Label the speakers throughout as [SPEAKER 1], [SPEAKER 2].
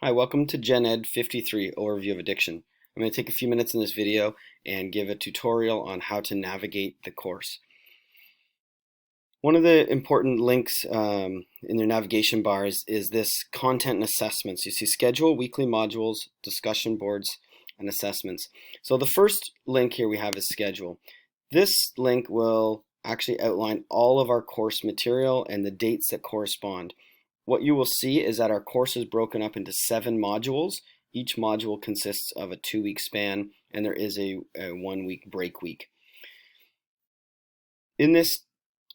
[SPEAKER 1] Hi, welcome to Gen Ed 53 Overview of Addiction. I'm going to take a few minutes in this video and give a tutorial on how to navigate the course. One of the important links in your navigation bar is this content and assessments. You see schedule, weekly modules, discussion boards, and assessments. So the first link here we have is schedule. This link will actually outline all of our course material and the dates that correspond. What you will see is that our course is broken up into 7 modules. Each module consists of a 2-week span, and there is a 1-week break week. In this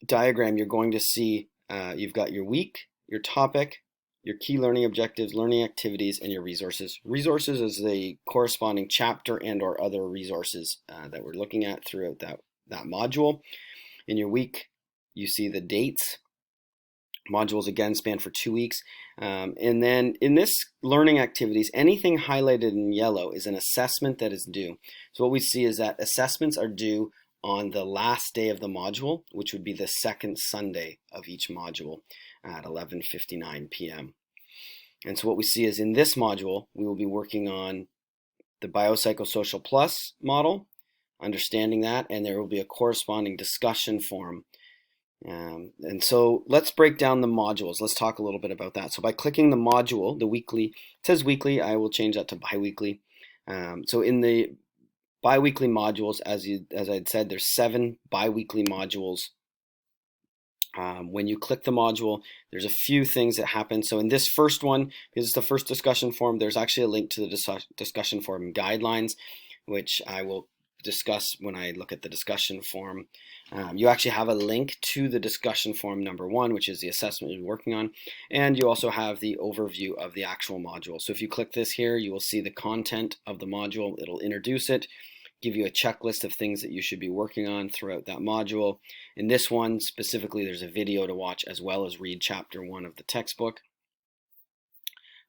[SPEAKER 1] diagram, you're going to see you've got your week, your topic, your key learning objectives, learning activities, and your resources. Resources is the corresponding chapter and or other resources that we're looking at throughout that module. In your week, you see the dates. Modules again span for 2 weeks. And then in this learning activities, anything highlighted in yellow is an assessment that is due. So what we see is that assessments are due on the last day of the module, which would be the second Sunday of each module at 11:59 p.m. And so what we see is in this module, we will be working on the Biopsychosocial Plus model, understanding that, and there will be a corresponding discussion forum. And so let's break down the modules. Let's talk a little bit about that. So by clicking the module, the weekly, it says weekly, I will change that to biweekly. So in the biweekly modules, as I'd said, there's 7 biweekly modules. When you click the module, there's a few things that happen. So in this first one, because it's the first discussion forum, there's actually a link to the discussion forum guidelines, which I will discuss when I look at the discussion forum. You actually have a link to the discussion forum number 1, which is the assessment you're working on, and you also have the overview of the actual module. So if you click this here, you will see the content of the module. It'll introduce it, give you a checklist of things that you should be working on throughout that module. In this one specifically, there's a video to watch as well as read chapter 1 of the textbook.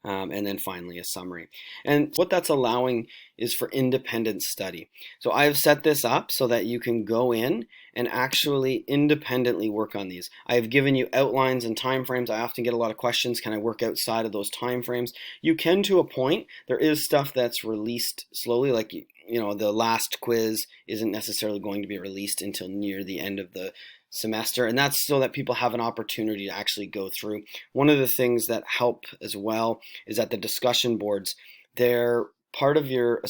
[SPEAKER 1] And then finally a summary. And what that's allowing is for independent study. So I've set this up so that you can go in and actually independently work on these. I've given you outlines and timeframes. I often get a lot of questions, can I work outside of those timeframes? You can to a point. There is stuff that's released slowly, like the last quiz isn't necessarily going to be released until near the end of the semester, and that's so that people have an opportunity to actually go through. One of the things that help as well is that the discussion boards, they're part of your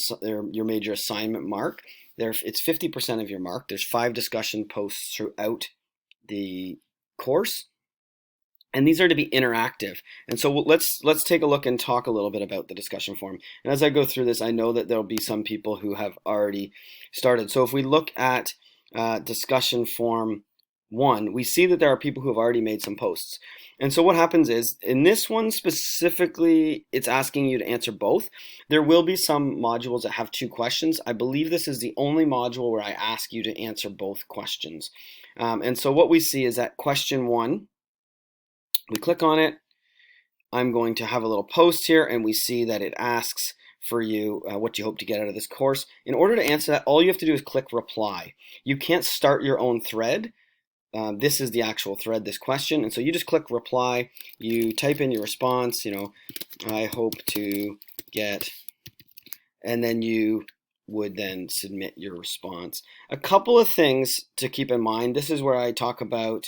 [SPEAKER 1] major assignment mark. It's 50% of your mark. There's 5 discussion posts throughout the course, and these are to be interactive. And so let's take a look and talk a little bit about the discussion forum. And as I go through this, I know that there'll be some people who have already started. So if we look at discussion forum 1, we see that there are people who have already made some posts. And so what happens is, in this one specifically, it's asking you to answer both. There will be some modules that have 2 questions. I believe this is the only module where I ask you to answer both questions. And so what we see is that question 1, we click on it. I'm going to have a little post here, and we see that it asks for you what do you hope to get out of this course. In order to answer that, all you have to do is click reply. You can't start your own thread. This is the actual thread, this question, and so you just click reply, you type in your response, I hope to get, and then you would then submit your response. A couple of things to keep in mind. This is where I talk about,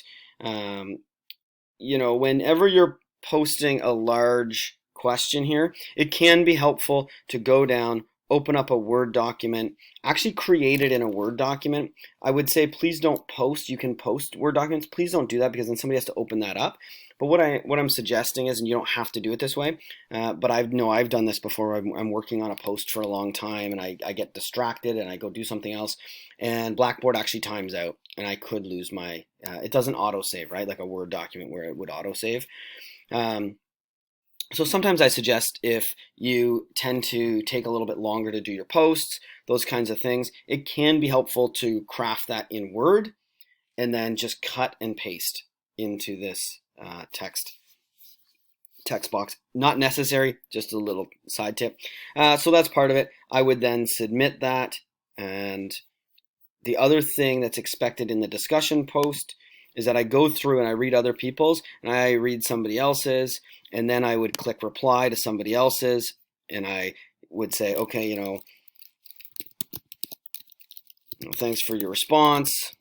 [SPEAKER 1] whenever you're posting a large question here, it can be helpful to go down, open up a Word document, actually create it in a Word document. I would say please don't post. You can post Word documents. Please don't do that because then somebody has to open that up. But what I'm suggesting is, and you don't have to do it this way, but I've done this before. I'm working on a post for a long time and I get distracted and I go do something else, and Blackboard actually times out and I could lose my, it doesn't autosave, right? Like a Word document where it would autosave. So sometimes I suggest if you tend to take a little bit longer to do your posts, those kinds of things, it can be helpful to craft that in Word and then just cut and paste into this text box. Not necessary, just a little side tip. So that's part of it. I would then submit that, and the other thing that's expected in the discussion post is that I go through and I read other people's, and I read somebody else's, and then I would click reply to somebody else's, and I would say, okay, thanks for your response.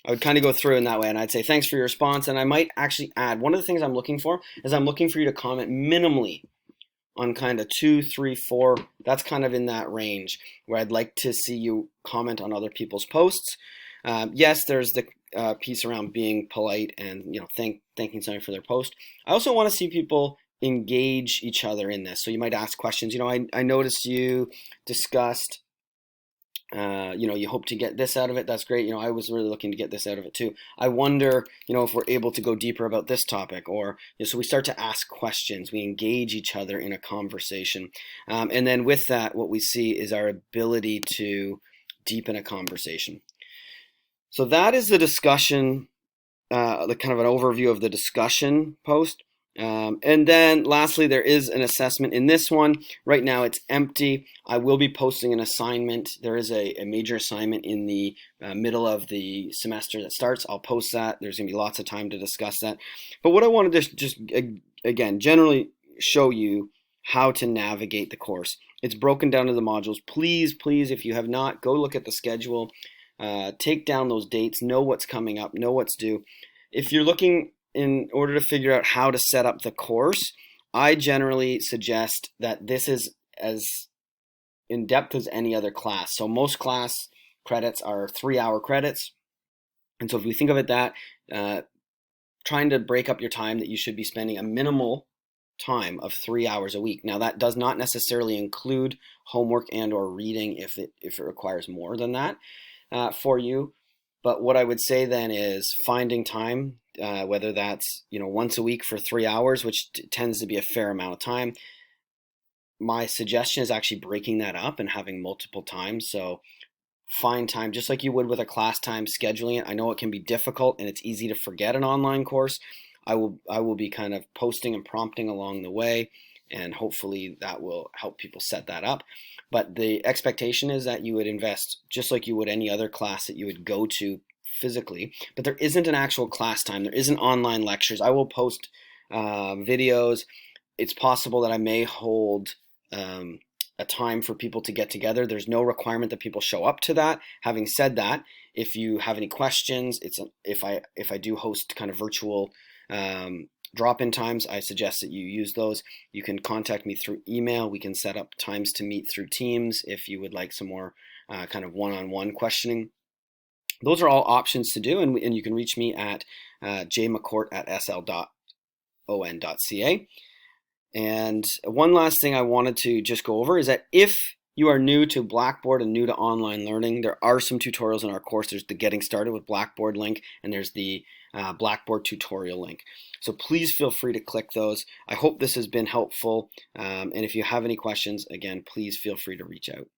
[SPEAKER 1] I would kind of go through in that way, and I'd say thanks for your response, and I might actually add, one of the things I'm looking for is I'm looking for you to comment minimally on kind of 2, 3, 4. That's kind of in that range where I'd like to see you comment on other people's posts. Yes, there's the piece around being polite and thanking somebody for their post. I also want to see people engage each other in this. So you might ask questions. I noticed you discussed you hope to get this out of it. That's great. I was really looking to get this out of it too. I wonder, if we're able to go deeper about this topic, or so we start to ask questions. We engage each other in a conversation, and then with that, what we see is our ability to deepen a conversation. So that is the discussion, the kind of an overview of the discussion post. And then lastly, there is an assessment in this one. Right now it's empty. I will be posting an assignment. There is a major assignment in the middle of the semester that starts. I'll post that. There's going to be lots of time to discuss that. But what I wanted to just, again, generally show you how to navigate the course. It's broken down to the modules. Please, if you have not, go look at the schedule. Take down those dates. Know what's coming up. Know what's due. If you're looking in order to figure out how to set up the course, I generally suggest that this is as in depth as any other class. So most class credits are 3-hour credits. And so if you think of it that, trying to break up your time, that you should be spending a minimal time of 3 hours a week. Now that does not necessarily include homework and or reading if it requires more than that for you. But what I would say then is finding time, whether that's once a week for 3 hours, which tends to be a fair amount of time. My suggestion is actually breaking that up and having multiple times. So find time, just like you would with a class time, scheduling it. I know it can be difficult and it's easy to forget an online course. I will be kind of posting and prompting along the way, and hopefully that will help people set that up. But the expectation is that you would invest just like you would any other class that you would go to physically. But there isn't an actual class time. There isn't online lectures. I will post videos. It's possible that I may hold a time for people to get together. There's no requirement that people show up to that. Having said that, if you have any questions, if I do host kind of virtual drop-in times, I suggest that you use those. You can contact me through email. We can set up times to meet through Teams if you would like some more kind of one-on-one questioning. Those are all options to do, and you can reach me at jmccourt@sl.on.ca. And one last thing I wanted to just go over is that if you are new to Blackboard and new to online learning, there are some tutorials in our course. There's the Getting Started with Blackboard link, and there's the Blackboard tutorial link. So please feel free to click those. I hope this has been helpful. And if you have any questions, again, please feel free to reach out.